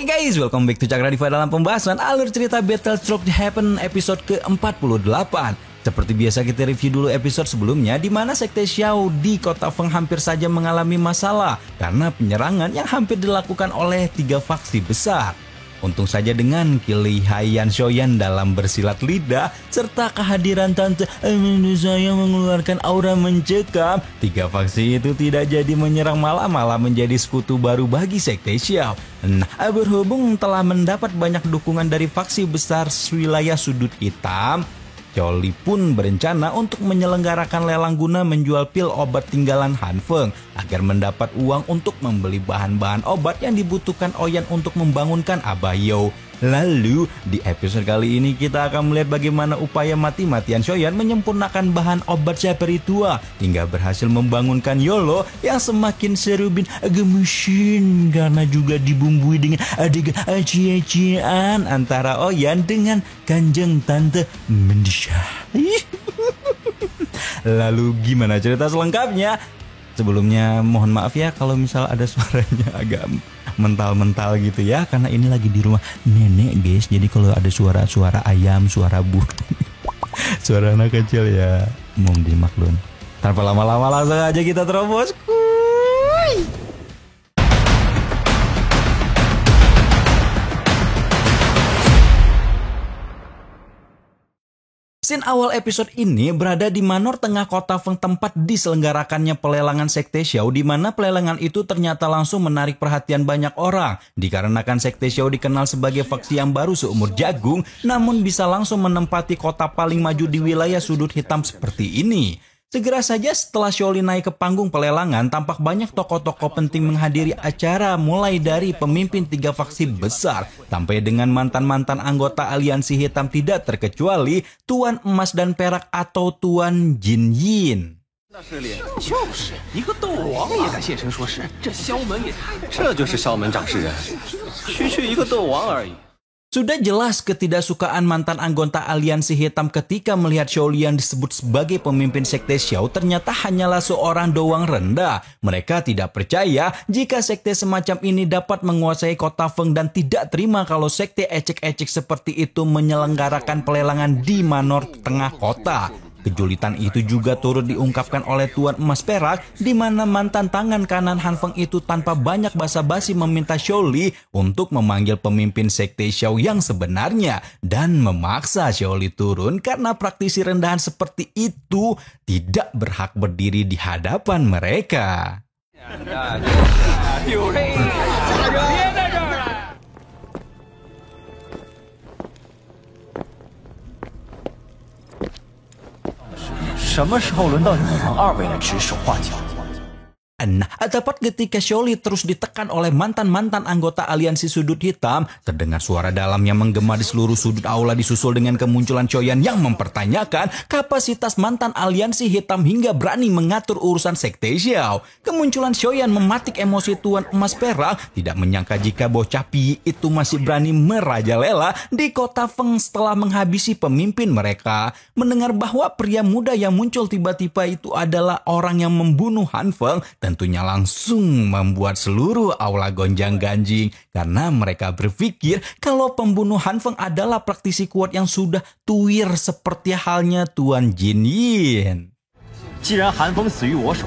Oke guys, welcome back to Cakra Diva dalam pembahasan alur cerita Battlestroke The Heaven episode ke-48. Seperti biasa kita review dulu episode sebelumnya di mana Sekte Xiao di Kota Feng hampir saja mengalami masalah karena penyerangan yang hampir dilakukan oleh 3 faksi besar. Untung saja dengan kelihayan Xiaoyan dalam bersilat lidah serta kehadiran Tante Amenusa yang mengeluarkan aura mencekam, 3 faksi itu tidak jadi menyerang, malah menjadi sekutu baru bagi Sekte Xiao. Nah, berhubung telah mendapat banyak dukungan dari faksi besar wilayah sudut hitam, Xiaoli pun berencana untuk menyelenggarakan lelang guna menjual pil obat tinggalan Han Feng agar mendapat uang untuk membeli bahan-bahan obat yang dibutuhkan Oyan untuk membangunkan Abah Yao. Lalu di episode kali ini kita akan melihat bagaimana upaya mati-matian Xiaoyan menyempurnakan bahan obat spiritual hingga berhasil membangunkan Yolo yang semakin serubin gemesin karena juga dibumbui dengan adegan cie-ciean antara Oyan dengan Kanjeng Tante Mendisha. Lalu gimana cerita selengkapnya? Sebelumnya mohon maaf ya kalau misal ada suaranya agak mental-mental gitu ya, karena ini lagi di rumah nenek guys. Jadi kalau ada suara-suara ayam, suara burung, suara anak kecil ya mohon dimaklum. Tanpa lama-lama langsung aja kita terobos. Scene awal episode ini berada di manor tengah kota Feng, tempat diselenggarakannya pelelangan Sekte Xiao, di mana pelelangan itu ternyata langsung menarik perhatian banyak orang. Dikarenakan Sekte Xiao dikenal sebagai faksi yang baru seumur jagung, namun bisa langsung menempati kota paling maju di wilayah sudut hitam seperti ini. Segera saja setelah Xiaoli naik ke panggung pelelangan, tampak banyak tokoh-tokoh penting menghadiri acara, mulai dari pemimpin 3 faksi besar sampai dengan mantan-mantan anggota aliansi hitam, tidak terkecuali Tuan Emas dan Perak atau Tuan Jin Yin. Sudah jelas ketidaksukaan mantan anggota aliansi hitam ketika melihat Xiaoli yang disebut sebagai pemimpin Sekte Xiao ternyata hanyalah seorang doang rendah. Mereka tidak percaya jika sekte semacam ini dapat menguasai kota Feng dan tidak terima kalau sekte ecek-ecek seperti itu menyelenggarakan pelelangan di manor tengah kota. Kejulitan itu juga turut diungkapkan oleh Tuan Emas Perak, di mana mantan tangan kanan Han Feng itu tanpa banyak basa-basi meminta Xiaoli untuk memanggil pemimpin Sekte Xiao yang sebenarnya dan memaksa Xiaoli turun karena praktisi rendahan seperti itu tidak berhak berdiri di hadapan mereka. 什么时候轮到你们2位来指手画脚？ Nah, tepat ketika Xiaoli terus ditekan oleh mantan-mantan anggota aliansi sudut hitam, terdengar suara dalam yang menggema di seluruh sudut aula, disusul dengan kemunculan Xiaoyan yang mempertanyakan kapasitas mantan aliansi hitam hingga berani mengatur urusan Sekte Xiao. Kemunculan Xiaoyan mematik emosi Tuan Emas Perak, tidak menyangka jika bocah piyi itu masih berani merajalela di kota Feng setelah menghabisi pemimpin mereka. Mendengar bahwa pria muda yang muncul tiba-tiba itu adalah orang yang membunuh Han Feng, tentunya langsung membuat seluruh aula gonjang-ganjing karena mereka berpikir kalau pembunuh Han Feng adalah praktisi kuat yang sudah tuir seperti halnya Tuan Jin Yin. 既然韩风死于我手，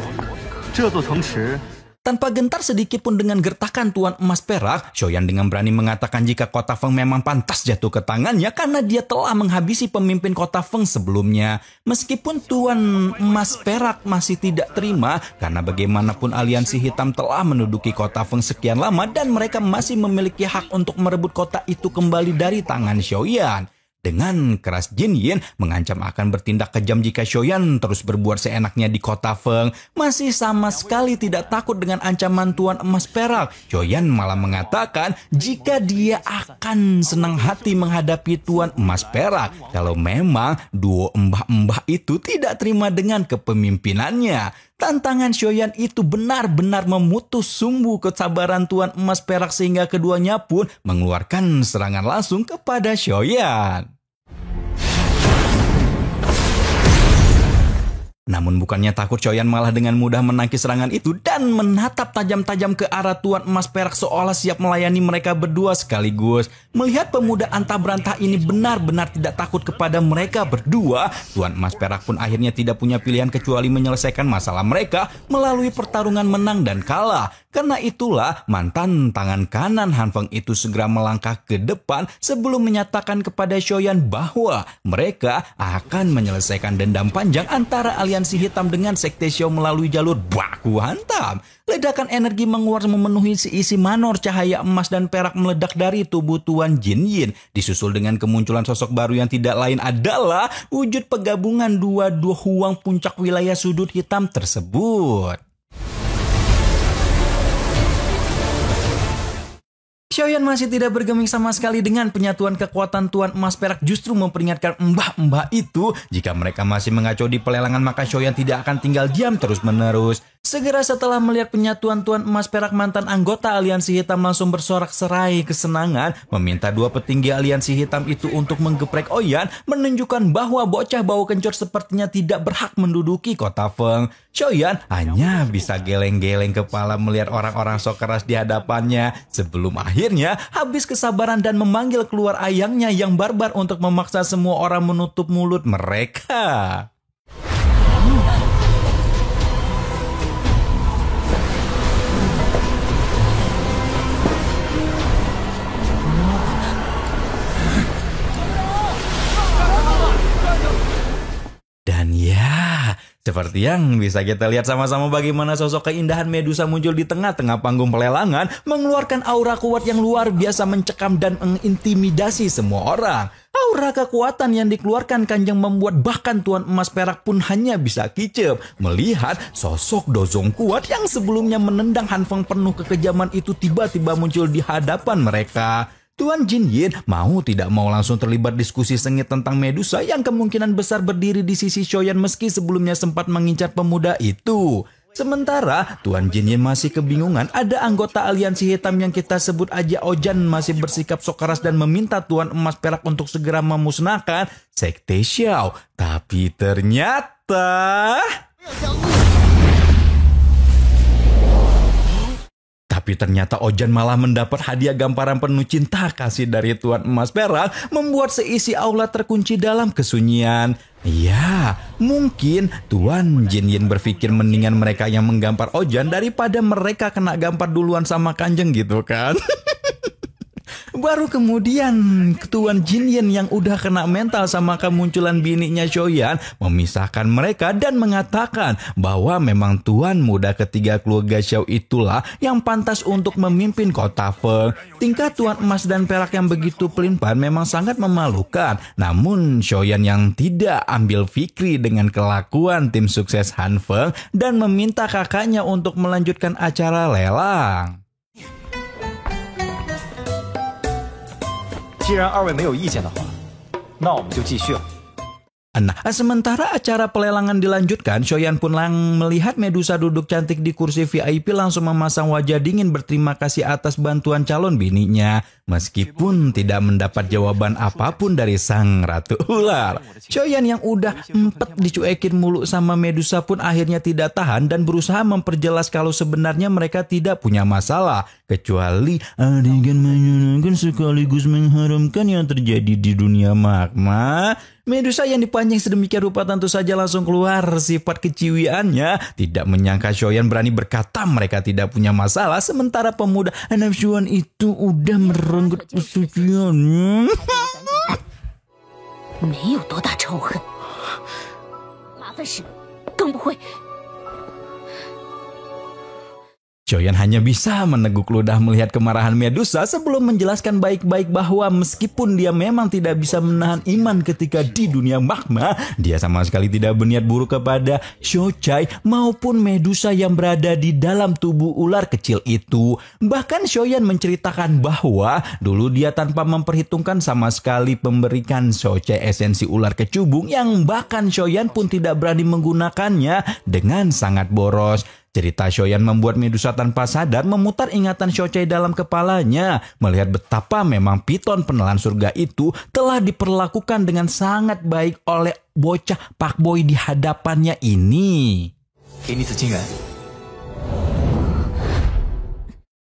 这座城池 Tanpa gentar sedikit pun dengan gertakan Tuan Emas Perak, Xiaoyan dengan berani mengatakan jika kota Feng memang pantas jatuh ke tangannya karena dia telah menghabisi pemimpin kota Feng sebelumnya. Meskipun Tuan Emas Perak masih tidak terima karena bagaimanapun aliansi hitam telah menduduki kota Feng sekian lama dan mereka masih memiliki hak untuk merebut kota itu kembali dari tangan Xiaoyan. Dengan keras Jin Yin mengancam akan bertindak kejam jika Xiaoyan terus berbuat seenaknya di kota Feng. Masih sama sekali tidak takut dengan ancaman Tuan Emas Perak. Xiaoyan malah mengatakan jika dia akan senang hati menghadapi Tuan Emas Perak kalau memang duo embah-embah itu tidak terima dengan kepemimpinannya. Tantangan Xiaoyan itu benar-benar memutus sumbu kesabaran Tuan Emas Perak sehingga keduanya pun mengeluarkan serangan langsung kepada Xiaoyan. Namun bukannya takut, Shoyan malah dengan mudah menangkis serangan itu dan menatap tajam-tajam ke arah Tuan Emas Perak seolah siap melayani mereka berdua sekaligus. Melihat pemuda antah berantah ini benar-benar tidak takut kepada mereka berdua, Tuan Emas Perak pun akhirnya tidak punya pilihan kecuali menyelesaikan masalah mereka melalui pertarungan menang dan kalah. Karena itulah mantan tangan kanan Han Feng itu segera melangkah ke depan sebelum menyatakan kepada Shoyan bahwa mereka akan menyelesaikan dendam panjang antara Aliansi Hitam dengan Sekte Xiao melalui jalur baku hantam. Ledakan energi menguat memenuhi seisi manor, cahaya emas dan perak meledak dari tubuh Tuan Jin Yin. Disusul dengan kemunculan sosok baru yang tidak lain adalah wujud penggabungan dua huang puncak wilayah sudut hitam tersebut. Shoyan masih tidak bergeming sama sekali dengan penyatuan kekuatan Tuan Emas Perak, justru memperingatkan mbah-mbah itu jika mereka masih mengaco di pelelangan maka Shoyan tidak akan tinggal diam terus-menerus. Segera setelah melihat penyatuan Tuan Emas Perak, mantan anggota Aliansi Hitam langsung bersorak-serai kesenangan, meminta dua petinggi Aliansi Hitam itu untuk menggeprek Oyan, menunjukkan bahwa bocah bau kencur sepertinya tidak berhak menduduki kota Feng. Shoyan hanya bisa geleng-geleng kepala melihat orang-orang sok keras di hadapannya sebelum akhirnya habis kesabaran dan memanggil keluar ayangnya yang barbar untuk memaksa semua orang menutup mulut mereka. Dan ya, seperti yang bisa kita lihat sama-sama bagaimana sosok keindahan Medusa muncul di tengah-tengah panggung pelelangan, mengeluarkan aura kuat yang luar biasa mencekam dan mengintimidasi semua orang. Aura kekuatan yang dikeluarkan Kanjeng membuat bahkan Tuan Emas Perak pun hanya bisa kicep melihat sosok Dozong kuat yang sebelumnya menendang Han Feng penuh kekejaman itu tiba-tiba muncul di hadapan mereka. Tuan Jin Yin mau tidak mau langsung terlibat diskusi sengit tentang Medusa yang kemungkinan besar berdiri di sisi Shoyan meski sebelumnya sempat mengincar pemuda itu. Sementara Tuan Jin Yin masih kebingungan, ada anggota Aliansi Hitam yang kita sebut aja Ojan masih bersikap sok keras dan meminta Tuan Emas Perak untuk segera memusnahkan Sekte Xiao. Tapi ternyata... Ojan malah mendapat hadiah gamparan penuh cinta kasih dari Tuan Emas Perak, membuat seisi aula terkunci dalam kesunyian. Ya, mungkin Tuan Jin Yin berpikir mendingan mereka yang menggampar Ojan daripada mereka kena gampar duluan sama Kanjeng gitu kan. Baru kemudian Tuan Jin Yin yang udah kena mental sama kemunculan bininya Shoyan memisahkan mereka dan mengatakan bahwa memang Tuan muda ketiga keluarga Xiao itulah yang pantas untuk memimpin kota Feng. Tingkah Tuan Emas dan Perak yang begitu pelin-pelan memang sangat memalukan. Namun Shoyan yang tidak ambil fikri dengan kelakuan tim sukses Han Feng dan meminta kakaknya untuk melanjutkan acara lelang. 既然二位没有意见的话，那我们就继续了。 Nah, sementara acara pelelangan dilanjutkan, Shoyan pun melihat Medusa duduk cantik di kursi VIP langsung memasang wajah dingin berterima kasih atas bantuan calon bininya. Meskipun tidak mendapat jawaban apapun dari sang Ratu Ular. Shoyan yang udah empet dicuekin mulu sama Medusa pun akhirnya tidak tahan dan berusaha memperjelas kalau sebenarnya mereka tidak punya masalah. Kecuali adegan menyenangkan sekaligus mengharamkan yang terjadi di dunia magma. Medusa yang dipancing sedemikian rupa tentu saja langsung keluar sifat keciwiannya. Tidak menyangka Shoyan berani berkata mereka tidak punya masalah, sementara pemuda nafsuan itu udah merenggut kesuciannya. 没有多大仇恨，麻烦事更不会。 Shoyan hanya bisa meneguk ludah melihat kemarahan Medusa sebelum menjelaskan baik-baik bahwa meskipun dia memang tidak bisa menahan iman ketika di dunia magma, dia sama sekali tidak berniat buruk kepada Shochai maupun Medusa yang berada di dalam tubuh ular kecil itu. Bahkan Shoyan menceritakan bahwa dulu dia tanpa memperhitungkan sama sekali memberikan Shochai esensi ular kecubung yang bahkan Shoyan pun tidak berani menggunakannya dengan sangat boros. Cerita Shoyan membuat Medusa tanpa sadar memutar ingatan Shochai dalam kepalanya, melihat betapa memang piton penelan surga itu telah diperlakukan dengan sangat baik oleh bocah Pak Boy di hadapannya ini.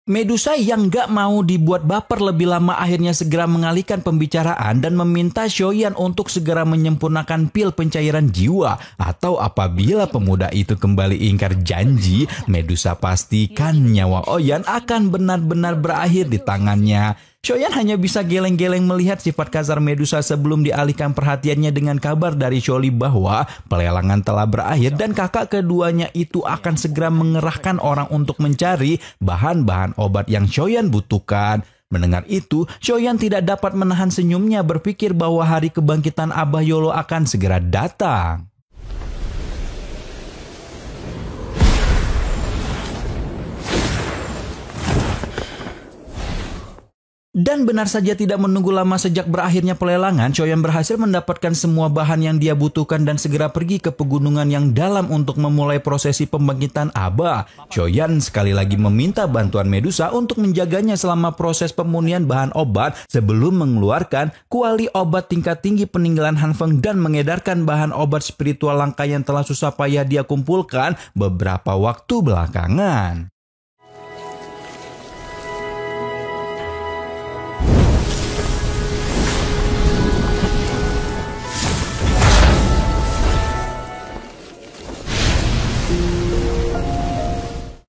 Medusa yang gak mau dibuat baper lebih lama akhirnya segera mengalihkan pembicaraan dan meminta Shoyan untuk segera menyempurnakan pil pencairan jiwa, atau apabila pemuda itu kembali ingkar janji, Medusa pastikan nyawa Oyan akan benar-benar berakhir di tangannya. Shoyan hanya bisa geleng-geleng melihat sifat kasar Medusa sebelum dialihkan perhatiannya dengan kabar dari Sholi bahwa pelelangan telah berakhir dan kakak keduanya itu akan segera mengerahkan orang untuk mencari bahan-bahan obat yang Shoyan butuhkan. Mendengar itu, Shoyan tidak dapat menahan senyumnya berpikir bahwa hari kebangkitan Abah Yolo akan segera datang. Dan benar saja tidak menunggu lama sejak berakhirnya pelelangan, Shoyan berhasil mendapatkan semua bahan yang dia butuhkan dan segera pergi ke pegunungan yang dalam untuk memulai prosesi pembangkitan Abah. Shoyan sekali lagi meminta bantuan Medusa untuk menjaganya selama proses pemurnian bahan obat sebelum mengeluarkan kuali obat tingkat tinggi peninggalan Han Feng dan mengedarkan bahan obat spiritual langka yang telah susah payah dia kumpulkan beberapa waktu belakangan.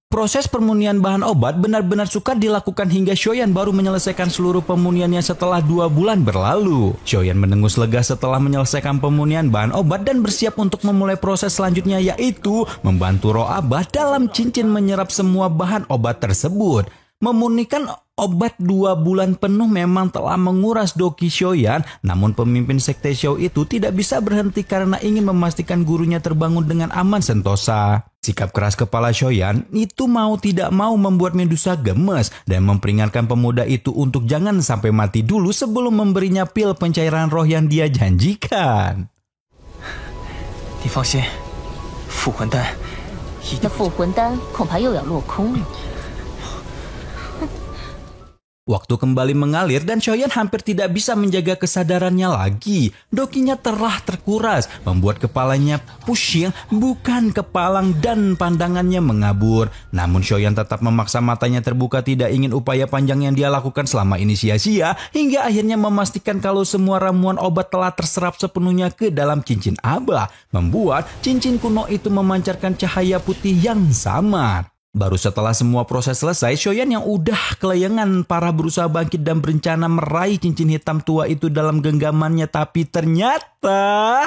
Proses permunian bahan obat benar-benar sukar dilakukan hingga Shoyan baru menyelesaikan seluruh pemuniannya setelah 2 bulan berlalu. Shoyan mendengus lega setelah menyelesaikan pemunian bahan obat dan bersiap untuk memulai proses selanjutnya, yaitu membantu roh Abah dalam cincin menyerap semua bahan obat tersebut. Memurnikan obat 2 bulan penuh memang telah menguras doki Shoyan, namun pemimpin sekte Xiao itu tidak bisa berhenti karena ingin memastikan gurunya terbangun dengan aman sentosa. Sikap keras kepala Shoyan itu mau tidak mau membuat Medusa gemes dan memperingatkan pemuda itu untuk jangan sampai mati dulu sebelum memberinya pil pencairan roh yang dia janjikan. 你放心，复魂丹那复魂丹恐怕又要落空了。 Waktu kembali mengalir dan Shoyan hampir tidak bisa menjaga kesadarannya lagi. Dokinya telah terkuras, membuat kepalanya pusing, bukan kepalang dan pandangannya mengabur. Namun Shoyan tetap memaksa matanya terbuka, tidak ingin upaya panjang yang dia lakukan selama ini sia-sia, hingga akhirnya memastikan kalau semua ramuan obat telah terserap sepenuhnya ke dalam cincin Abah, membuat cincin kuno itu memancarkan cahaya putih yang samar. Baru setelah semua proses selesai, Shoyan yang udah kelayangan parah berusaha bangkit dan berencana meraih cincin hitam tua itu dalam genggamannya, tapi ternyata...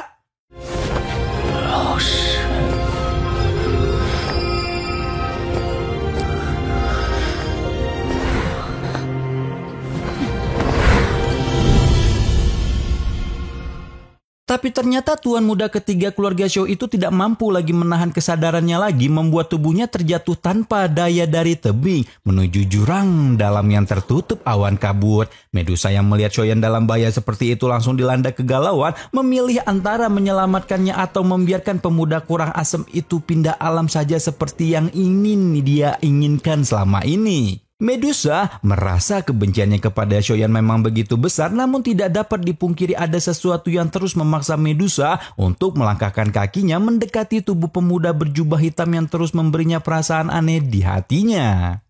Tapi ternyata tuan muda ketiga keluarga Xiao itu tidak mampu lagi menahan kesadarannya lagi, membuat tubuhnya terjatuh tanpa daya dari tebing menuju jurang dalam yang tertutup awan kabut. Medusa yang melihat Shoyan dalam bahaya seperti itu langsung dilanda kegalauan, memilih antara menyelamatkannya atau membiarkan pemuda kurang asem itu pindah alam saja seperti yang ingin dia inginkan selama ini. Medusa merasa kebenciannya kepada Shoyan memang begitu besar, namun tidak dapat dipungkiri ada sesuatu yang terus memaksa Medusa untuk melangkahkan kakinya mendekati tubuh pemuda berjubah hitam yang terus memberinya perasaan aneh di hatinya.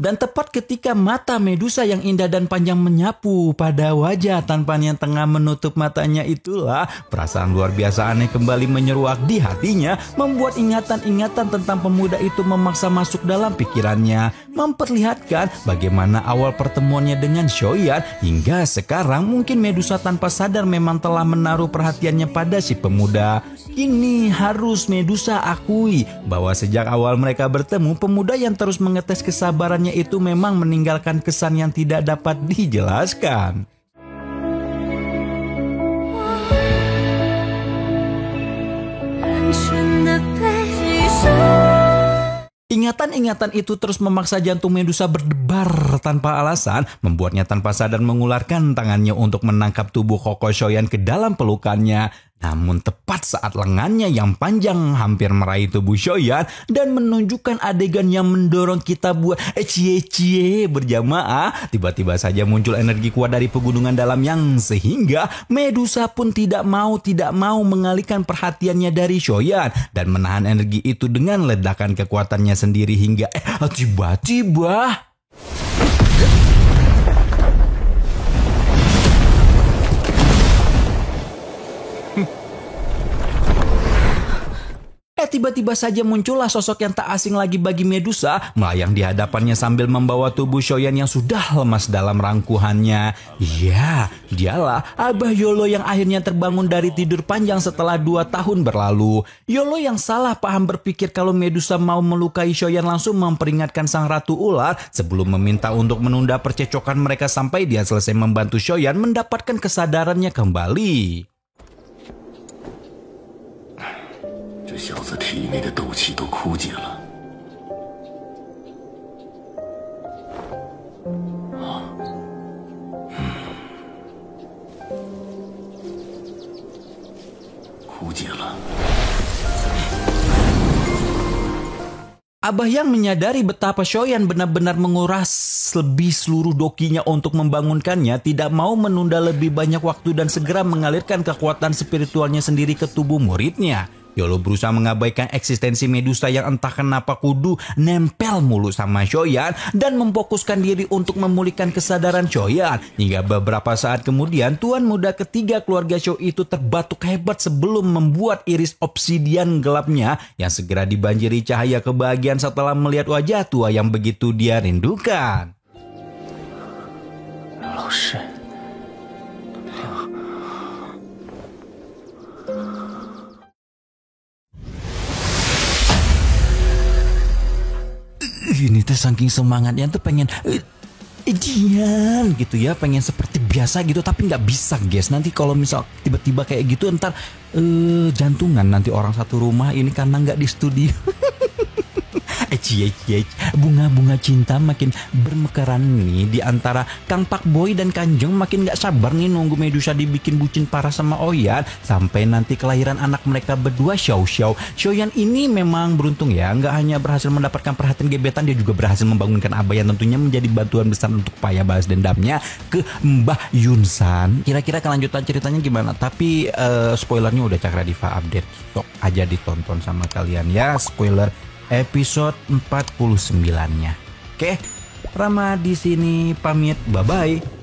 Dan tepat ketika mata Medusa yang indah dan panjang menyapu pada wajah tampan yang tengah menutup matanya itulah, perasaan luar biasa aneh kembali menyeruak di hatinya, membuat ingatan-ingatan tentang pemuda itu memaksa masuk dalam pikirannya, memperlihatkan bagaimana awal pertemuannya dengan Shoyan hingga sekarang. Mungkin Medusa tanpa sadar memang telah menaruh perhatiannya pada si pemuda. Kini harus Medusa akui bahwa sejak awal mereka bertemu, pemuda yang terus mengetes kesabarannya itu memang meninggalkan kesan yang tidak dapat dijelaskan. Ingatan-ingatan itu terus memaksa jantung Medusa berdebar tanpa alasan, membuatnya tanpa sadar mengularkan tangannya untuk menangkap tubuh Koko Shoyan ke dalam pelukannya. Namun tepat saat lengannya yang panjang hampir meraih tubuh Shoyan dan menunjukkan adegan yang mendorong kita buat cie-cie berjamaah, tiba-tiba saja muncul energi kuat dari pegunungan dalam yang sehingga Medusa pun tidak mau mengalihkan perhatiannya dari Shoyan dan menahan energi itu dengan ledakan kekuatannya sendiri hingga tiba-tiba tiba-tiba saja muncullah sosok yang tak asing lagi bagi Medusa melayang di hadapannya sambil membawa tubuh Shoyan yang sudah lemas dalam rangkuhannya. Ya, dialah Abah Yolo yang akhirnya terbangun dari tidur panjang setelah 2 tahun berlalu. Yolo yang salah paham berpikir kalau Medusa mau melukai Shoyan langsung memperingatkan sang Ratu Ular sebelum meminta untuk menunda percecokan mereka sampai dia selesai membantu Shoyan mendapatkan kesadarannya kembali. 这小子体内的斗气都枯竭了。枯竭了。 Abah Yang menyadari betapa Shoyan benar-benar menguras lebih seluruh dokinya untuk membangunkannya, tidak mau menunda lebih banyak waktu dan segera mengalirkan kekuatan spiritualnya sendiri ke tubuh muridnya. Yolo berusaha mengabaikan eksistensi Medusa yang entah kenapa kudu nempel mulu sama Shoyan dan memfokuskan diri untuk memulihkan kesadaran Shoyan. Hingga beberapa saat kemudian tuan muda ketiga keluarga Shou itu terbatuk hebat sebelum membuat iris obsidian gelapnya yang segera dibanjiri cahaya kebahagiaan setelah melihat wajah tua yang begitu dia rindukan. 老师， Ini tuh saking semangatnya tuh pengen diam gitu ya, pengen seperti biasa gitu tapi nggak bisa guys. Nanti kalau misal tiba-tiba kayak gitu ntar jantungan nanti orang satu rumah ini karena nggak di studio. Bunga-bunga cinta makin bermekaran nih di antara Kang Pak Boy dan Kanjeng makin gak sabar nih nunggu Medusa dibikin bucin parah sama Oyan sampai nanti kelahiran anak mereka berdua Xiao Xiao. Shoyan ini memang beruntung ya, nggak hanya berhasil mendapatkan perhatian gebetan, dia juga berhasil membangunkan Abah yang tentunya menjadi bantuan besar untuk upaya balas dendamnya ke Mbah Yunsan. Kira-kira kelanjutan ceritanya gimana? Tapi spoilernya udah Cakra Diva update, sok aja ditonton sama kalian ya, spoiler episode 49-nya. Oke, Rama di sini pamit, bye-bye.